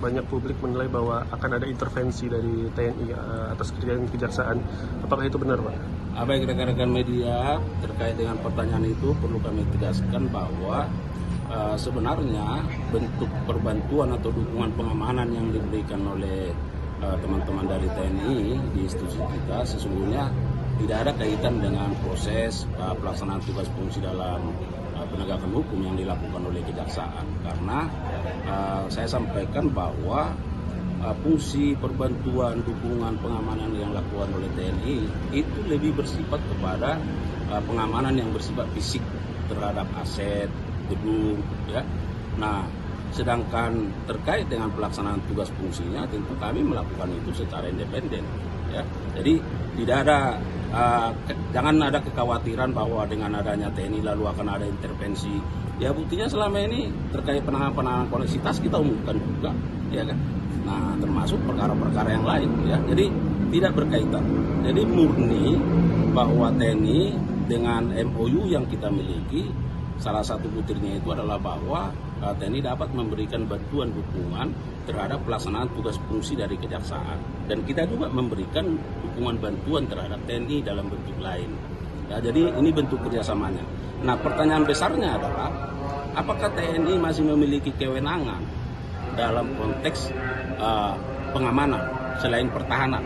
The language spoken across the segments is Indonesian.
banyak publik menilai bahwa akan ada intervensi dari TNI atas kerjaan kejaksaan. Apakah itu benar, Pak? Baik rekan-rekan media, terkait dengan pertanyaan itu perlu kami tegaskan bahwa sebenarnya bentuk perbantuan atau dukungan pengamanan yang diberikan oleh teman-teman dari TNI di institusi kita sesungguhnya tidak ada kaitan dengan proses pelaksanaan tugas fungsi dalam penegakan hukum yang dilakukan oleh kejaksaan, karena saya sampaikan bahwa fungsi perbantuan, dukungan, pengamanan yang dilakukan oleh TNI itu lebih bersifat kepada pengamanan yang bersifat fisik terhadap aset, gedung, ya. Nah, sedangkan terkait dengan pelaksanaan tugas fungsinya tentu kami melakukan itu secara independen, ya. Jadi tidak ada jangan ada kekhawatiran bahwa dengan adanya TNI lalu akan ada intervensi. Ya buktinya selama ini terkait penanganan koneksitas kita umumkan juga, ya kan. Nah, termasuk perkara-perkara yang lain, ya. Jadi tidak berkaitan. Jadi murni bahwa TNI dengan MOU yang kita miliki, salah satu butirnya itu adalah bahwa TNI dapat memberikan bantuan dukungan terhadap pelaksanaan tugas fungsi dari kejaksaan, dan kita juga memberikan dukungan bantuan terhadap TNI dalam bentuk lain. Ya, jadi ini bentuk kerjasamanya. Nah, pertanyaan besarnya adalah apakah TNI masih memiliki kewenangan dalam konteks pengamanan selain pertahanan?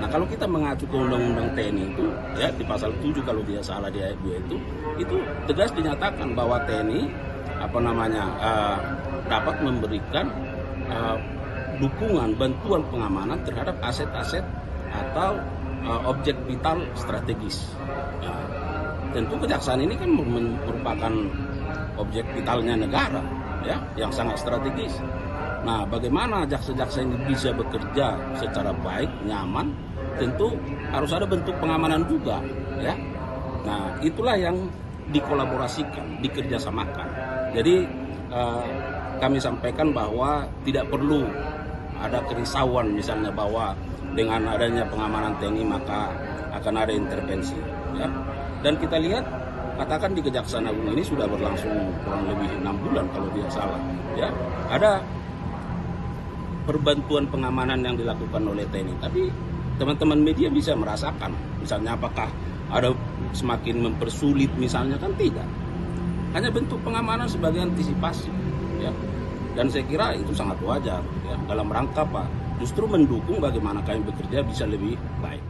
Nah, kalau kita mengacu ke undang-undang TNI itu, ya di pasal 7 kalau tidak salah di ayat 2 itu tegas dinyatakan bahwa TNI dapat memberikan dukungan bantuan pengamanan terhadap aset-aset atau objek vital strategis. Nah, tentu kejaksaan ini kan merupakan objek vitalnya negara, ya, yang sangat strategis. Nah, bagaimana jaksa-jaksa ini bisa bekerja secara baik, nyaman? Tentu harus ada bentuk pengamanan juga, ya. Nah, itulah yang dikolaborasikan, dikerjasamakan. Jadi kami sampaikan bahwa tidak perlu ada kerisauan misalnya bahwa dengan adanya pengamanan TNI maka akan ada intervensi, ya. Dan kita lihat, katakan di Kejaksaan Agung ini sudah berlangsung kurang lebih 6 bulan kalau tidak salah, ya. Ada perbantuan pengamanan yang dilakukan oleh TNI, tapi teman-teman media bisa merasakan misalnya apakah ada semakin mempersulit misalnya, kan tidak. Hanya bentuk pengamanan sebagai antisipasi, ya. Dan saya kira itu sangat wajar, ya, dalam rangka justru mendukung bagaimana kami bekerja bisa lebih baik.